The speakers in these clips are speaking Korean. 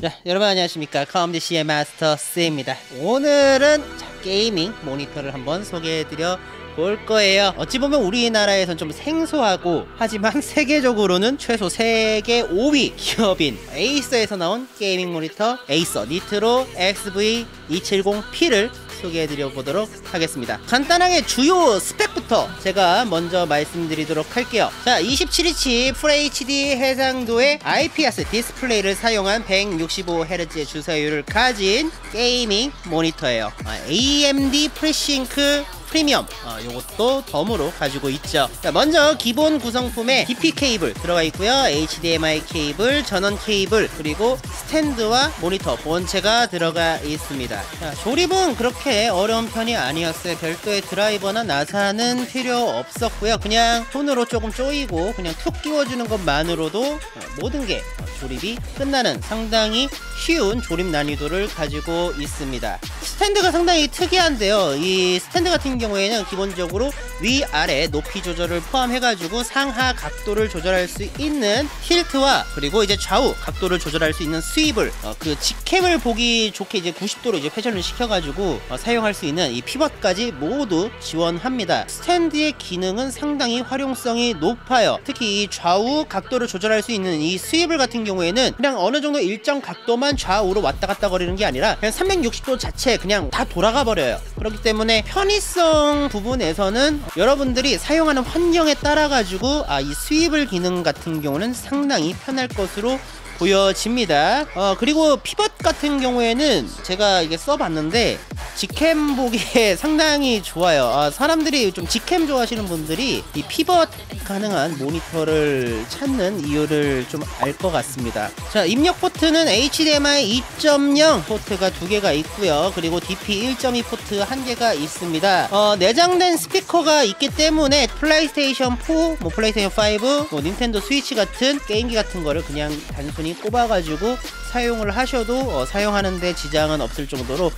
자, 여러분 안녕하십니까. 컴디씨의 마스터 C입니다. 오늘은 게이밍 모니터를 한번 소개해드려 볼 거예요. 어찌 보면 우리나라에선 좀 생소하고 하지만 세계적으로는 최소 세계 5위 기업인 에이서에서 나온 게이밍 모니터 에이서 니트로 XV270P를 소개해드려 보도록 하겠습니다. 간단하게 주요 스펙부터 제가 먼저 말씀드리도록 할게요. 자, 27인치 FHD 해상도의 IPS 디스플레이를 사용한 165Hz의 주사율을 가진 게이밍 모니터예요. AMD 프레싱크 프리미엄 요것도 덤으로 가지고 있죠. 자, 먼저 기본 구성품에 DP 케이블 들어가 있고요. HDMI 케이블, 전원 케이블, 그리고 스탠드와 모니터 본체가 들어가 있습니다. 자, 조립은 그렇게 어려운 편이 아니었어요. 별도의 드라이버나 나사는 필요 없었고요. 그냥 손으로 조금 조이고 그냥 툭 끼워주는 것만으로도 모든 게 조립이 끝나는 상당히 쉬운 조립 난이도를 가지고 있습니다. 스탠드가 상당히 특이한데요. 이 스탠드 같은 경우에는 기본적으로 위아래 높이 조절을 포함해가지고 상하 각도를 조절할 수 있는 틸트와 그리고 이제 좌우 각도를 조절할 수 있는 스윕을 그 직캠을 보기 좋게 이제 90도로 이제 회전을 시켜가지고 사용할 수 있는 이 피벗까지 모두 지원합니다. 스탠드의 기능은 상당히 활용성이 높아요. 특히 이 좌우 각도를 조절할 수 있는 이 스윕을 같은 경우에는 그냥 어느 정도 일정 각도만 좌우로 왔다 갔다 거리는 게 아니라 그냥 360도 자체 그냥 다 돌아가 버려요. 그렇기 때문에 편의성 부분에서는 여러분들이 사용하는 환경에 따라 가지고 이 스윕을 기능 같은 경우는 상당히 편할 것으로 보여집니다. 그리고 피벗 같은 경우에는 제가 이게 써봤는데 직캠 보기에 상당히 좋아요. 사람들이 좀 직캠 좋아하시는 분들이 이 피벗 가능한 모니터를 찾는 이유를 좀 알 것 같습니다. 자, 입력 포트는 HDMI 2.0 포트가 2개가 있고요. 그리고 DP 1.2 포트 1개가 있습니다. 내장된 스피커가 있기 때문에 플레이스테이션 4, 플레이스테이션 5, 닌텐도 스위치 같은 게임기 같은 거를 그냥 단순히 꼽아가지고 사용을 하셔도 사용하는데 지장은 없을 정도로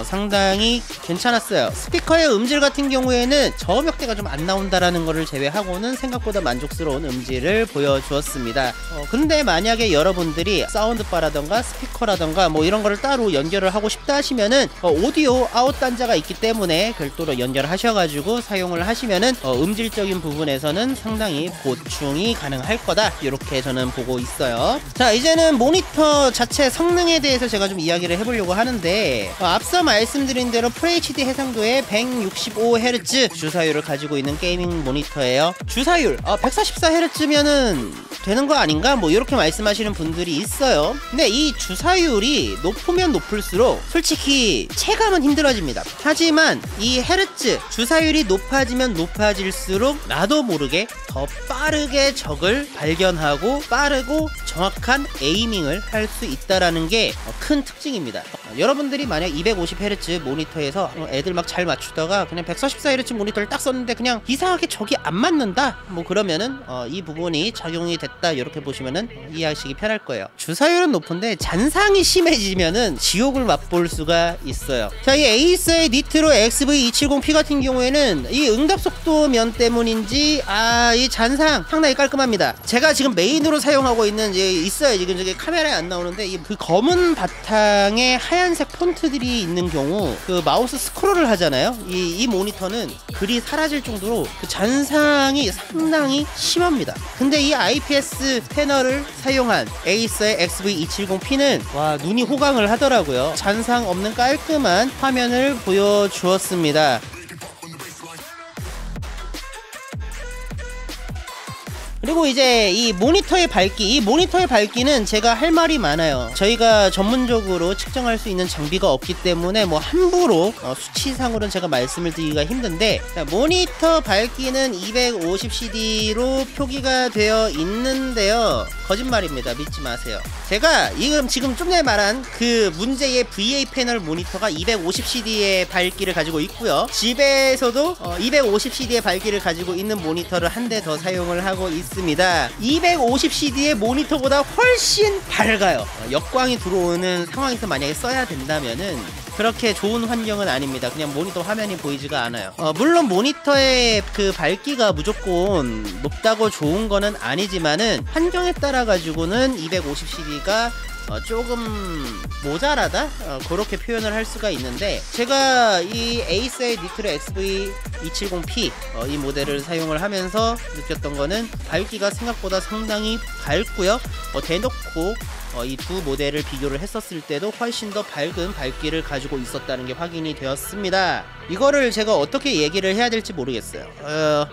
상당히 괜찮았어요. 스피커의 음질 같은 경우에는 저음역대가 좀 안 나온다라는 거를 제외하고는 생각보다 만족스러운 음질을 보여주었습니다. 근데 만약에 여러분들이 사운드바라던가 스피커라던가 뭐 이런 거를 따로 연결을 하고 싶다 하시면은 오디오 아웃 단자가 있기 때문에 별도로 연결하셔가지고 사용을 하시면은 음질적인 부분에서는 상당히 보충이 가능할 거다, 이렇게 저는 보고 있어요. 자, 이제는 모니터 자체 성능에 대해서 제가 좀 이야기를 해보려고 하는데 앞서 말씀드린 대로 FHD 해상도의 165Hz 주사율을 가지고 있는 게이밍 모니터예요. 주사율 144Hz면은 되는 거 아닌가? 뭐 이렇게 말씀하시는 분들이 있어요. 근데 이 주사율이 높으면 높을수록 솔직히 체감은 힘들어집니다. 하지만 이 헤르츠 주사율이 높아지면 높아질수록 나도 모르게 더 빠르게 적을 발견하고 빠르고 정확한 에이밍을 할 수 있다라는 게 큰 특징입니다. 여러분들이 만약 250Hz 모니터에서 애들 막 잘 맞추다가 그냥 144Hz 모니터를 딱 썼는데 그냥 이상하게 적이 안 맞는다, 뭐 그러면은 이 부분이 작용이 됐다, 이렇게 보시면은 이해하시기 편할 거예요. 주사율은 높은데 잔상이 심해지면은 지옥을 맛볼 수가 있어요. 자, 이 에이서의 니트로 XV270P 같은 경우에는 이 응답 속도 면 때문인지 이 잔상 상당히 깔끔합니다. 제가 지금 메인으로 사용하고 있는 있어요. 지금 저기 카메라에 안 나오는데 그 검은 바탕에 하얀색 폰트들이 있는 경우 그 마우스 스크롤을 하잖아요. 이 모니터는 글이 사라질 정도로 그 잔상이 상당히 심합니다. 근데 이 IPS 패널을 사용한 에이서의 XV270P는 와, 눈이 호강을 하더라고요. 잔상 없는 깔끔한 화면을 보여주었습니다. 그리고 이제 이 모니터의 밝기는 제가 할 말이 많아요. 저희가 전문적으로 측정할 수 있는 장비가 없기 때문에 뭐 함부로 수치상으로는 제가 말씀을 드리기가 힘든데, 모니터 밝기는 250CD로 표기가 되어 있는데요. 거짓말입니다. 믿지 마세요. 제가 지금 좀 전에 말한 그 문제의 VA 패널 모니터가 250CD의 밝기를 가지고 있고요. 집에서도 250CD의 밝기를 가지고 있는 모니터를 한 대 더 사용을 하고 있습니다. 250CD의 모니터보다 훨씬 밝아요. 역광이 들어오는 상황에서 만약에 써야 된다면은 그렇게 좋은 환경은 아닙니다. 그냥 모니터 화면이 보이지가 않아요. 물론 모니터의 그 밝기가 무조건 높다고 좋은 거는 아니지만은 환경에 따라 가지고는 250CD가 조금 모자라다? 그렇게 표현을 할 수가 있는데, 제가 이 에이스의 니트로 XV270P 이 모델을 사용을 하면서 느꼈던 거는 밝기가 생각보다 상당히 밝고요. 대놓고 이 두 모델을 비교를 했었을 때도 훨씬 더 밝은 밝기를 가지고 있었다는 게 확인이 되었습니다. 이거를 제가 어떻게 얘기를 해야 될지 모르겠어요.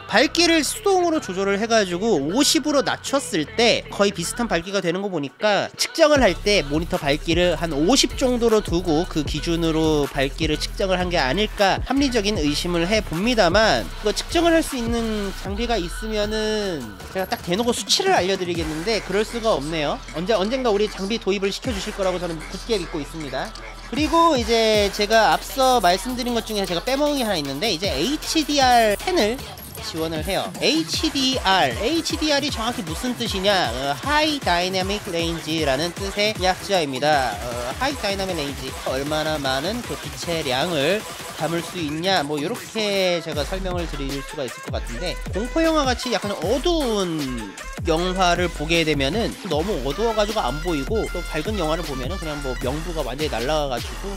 밝기를 수동으로 조절을 해가지고 50으로 낮췄을 때 거의 비슷한 밝기가 되는 거 보니까, 측정을 할 때 모니터 밝기를 한 50 정도로 두고 그 기준으로 밝기를 측정을 한 게 아닐까 합리적인 의심을 해봅니다만, 그거 측정을 할 수 있는 장비가 있으면은 제가 딱 대놓고 수치를 알려드리겠는데 그럴 수가 없네요. 언젠가 우리 장비 도입을 시켜주실 거라고 저는 굳게 믿고 있습니다. 그리고 이제 제가 앞서 말씀드린 것 중에 제가 빼먹은 게 하나 있는데, 이제 HDR10을 지원을 해요. HDR이 정확히 무슨 뜻이냐? High Dynamic Range라는 뜻의 약자입니다. High Dynamic Range, 얼마나 많은 그 빛의 양을 담을 수 있냐, 뭐 이렇게 제가 설명을 드릴 수가 있을 것 같은데, 공포영화 같이 약간 어두운 영화를 보게 되면은 너무 어두워가지고 안 보이고, 또 밝은 영화를 보면은 그냥 뭐 명부가 완전히 날라가가지고,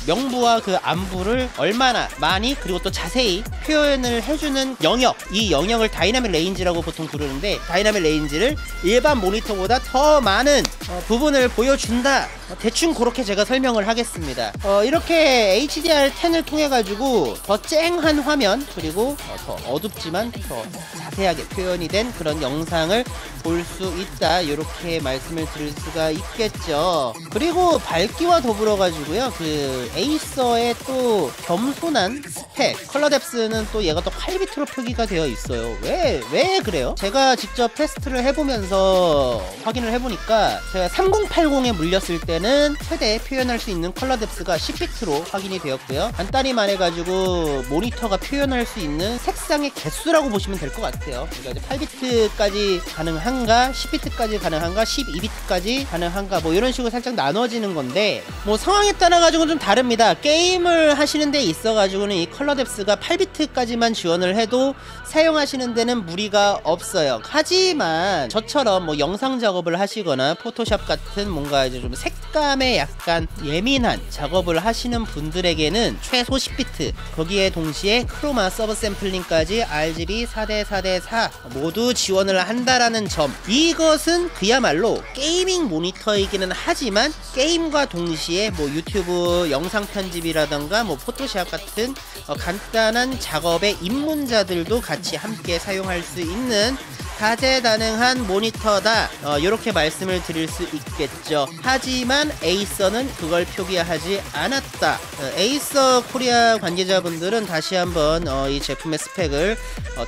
명부와 그 안부를 얼마나 많이 그리고 또 자세히 표현을 해주는 영역, 이 영역을 다이나믹 레인지라고 보통 부르는데, 다이나믹 레인지를 일반 모니터보다 더 많은 부분을 보여준다, 대충 그렇게 제가 설명을 하겠습니다. 이렇게 HDR10을 통해 가지고 더 쨍한 화면, 그리고 더 어둡지만 더 자세하게 표현이 된 그런 영상을 볼 수 있다, 이렇게 말씀을 드릴 수가 있겠죠. 그리고 밝기와 더불어 가지고요, 그 에이서의 또 겸손한 스펙, 컬러 뎁스는 또 얘가 또 8비트로 표기가 되어 있어요. 왜 그래요? 제가 직접 테스트를 해보면서 확인을 해보니까, 제가 3080에 물렸을 때는 최대 표현할 수 있는 컬러 뎁스가 10비트로 확인이 되었고요. 간단히 말해가지고 모니터가 표현할 수 있는 색상의 개수라고 보시면 될 것 같아요. 그러니까 이제 8비트까지 가능한가, 10비트까지 가능한가, 12비트까지 가능한가, 뭐 이런 식으로 살짝 나눠지는 건데, 뭐 상황에 따라 가지고는 좀 다릅니다. 게임을 하시는 데 있어 가지고는 이 컬러 뎁스가 8비트까지만 지원을 해도 사용하시는 데는 무리가 없어요. 하지만 저처럼 뭐 영상 작업을 하시거나 포토샵 같은 뭔가 이제 좀 색감에 약간 예민한 작업을 하시는 분들에게는 최소 10비트, 거기에 동시에 크로마 서브 샘플링까지 RGB 4대4대4 모두 지원을 한다라는 점, 이것은 그야말로 게이밍 모니터이기는 하지만 게임과 동시에 뭐 유튜브 영상 편집이라던가 뭐 포토샵 같은 간단한 작업의 입문자들도 같이 함께 사용할 수 있는 다재다능한 모니터다, 이렇게 말씀을 드릴 수 있겠죠. 하지만 에이서는 그걸 표기하지 않았다. 에이서 코리아 관계자분들은 다시 한번 이 제품의 스펙을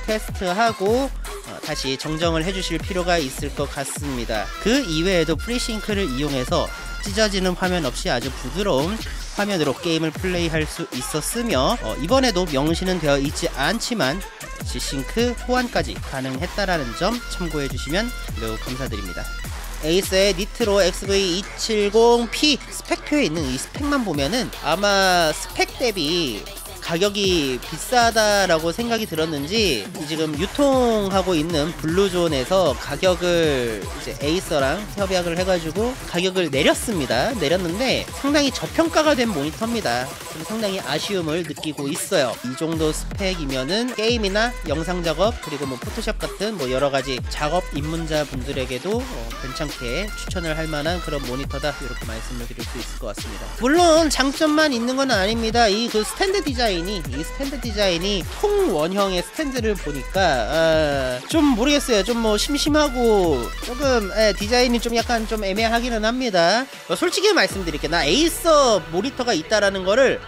테스트하고 다시 정정을 해주실 필요가 있을 것 같습니다. 그 이외에도 프리싱크를 이용해서 찢어지는 화면 없이 아주 부드러운 화면으로 게임을 플레이할 수 있었으며, 이번에도 명시는 되어 있지 않지만 G싱크 호환까지 가능했다라는 점 참고해 주시면 매우 감사드립니다. 에이스의 니트로 XV270P 스펙표에 있는 이 스펙만 보면은 아마 스펙 대비 가격이 비싸다라고 생각이 들었는지, 지금 유통하고 있는 블루존에서 가격을 이제 에이서랑 협약을 해가지고 가격을 내렸는데 상당히 저평가가 된 모니터입니다. 좀 상당히 아쉬움을 느끼고 있어요. 이 정도 스펙이면은 게임이나 영상 작업, 그리고 뭐 포토샵 같은 뭐 여러가지 작업 입문자 분들에게도 괜찮게 추천을 할 만한 그런 모니터다, 이렇게 말씀을 드릴 수 있을 것 같습니다. 물론 장점만 있는 건 아닙니다. 이 스탠드 디자인이 통원형의 스탠드를 보니까 좀 모르겠어요. 좀 뭐 심심하고 조금 디자인이 좀 약간 좀 애매하기는 합니다. 솔직히 말씀드릴게요. 나 에이서 모니터가 있다라는 거를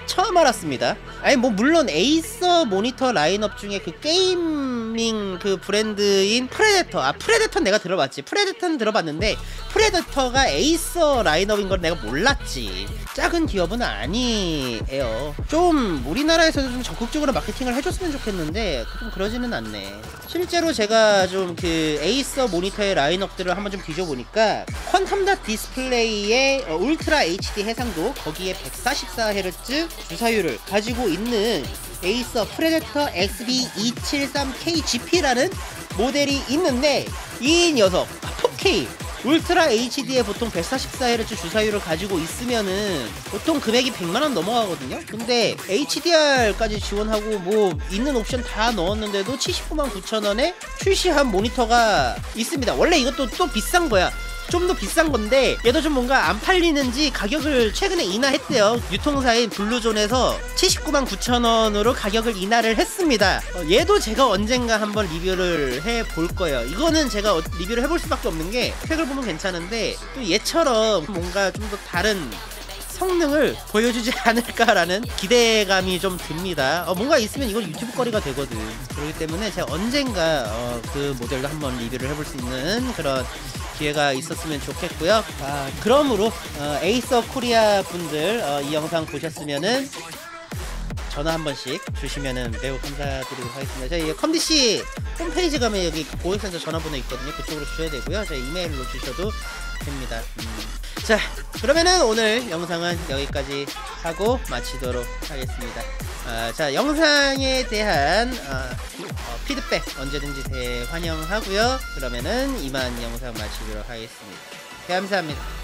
처음 알았습니다. 아니 뭐 물론 에이서 모니터 라인업 중에 그 게이밍 그 브랜드인 프레데터는 내가 들어봤지. 프레데터는 들어봤는데 프레데터가 에이서 라인업인 걸 내가 몰랐지. 작은 기업은 아니에요. 좀 우리나라에서도 좀 적극적으로 마케팅을 해줬으면 좋겠는데 좀 그러지는 않네. 실제로 제가 좀 그 에이서 모니터의 라인업들을 한번 좀 뒤져보니까 퀀텀 닷 디스플레이의 울트라 HD 해상도, 거기에 144Hz 주사율을 가지고 있는 에이서 프레데터 XB273KGP라는 모델이 있는데, 이 녀석 4K 울트라 HD에 보통 144Hz 주사율을 가지고 있으면은 보통 금액이 100만원 넘어가거든요. 근데 HDR까지 지원하고 뭐 있는 옵션 다 넣었는데도 799,900원에 출시한 모니터가 있습니다. 원래 이것도 또 비싼 거야. 좀 더 비싼 건데 얘도 좀 뭔가 안 팔리는지 가격을 최근에 인하했대요. 유통사인 블루존에서 799,900원으로 가격을 인하를 했습니다. 얘도 제가 언젠가 한번 리뷰를 해볼 거예요. 이거는 제가 리뷰를 해볼 수밖에 없는 게 팩을 보면 괜찮은데 또 얘처럼 뭔가 좀 더 다른 성능을 보여주지 않을까라는 기대감이 좀 듭니다. 뭔가 있으면 이건 유튜브 거리가 되거든. 그렇기 때문에 제가 언젠가 그 모델도 한번 리뷰를 해볼 수 있는 그런 기회가 있었으면 좋겠고요. 그러므로 에이서 코리아 분들 이 영상 보셨으면은 전화 한 번씩 주시면은 매우 감사드리도록 하겠습니다. 저희 컴디씨 홈페이지 가면 여기 고객센터 전화번호 있거든요. 그쪽으로 주셔야 되고요. 저희 이메일로 주셔도 됩니다. 자, 그러면은 오늘 영상은 여기까지 하고 마치도록 하겠습니다. 자, 영상에 대한 피드백 언제든지 대환영하고요. 그러면은 이만 영상 마치도록 하겠습니다. 감사합니다.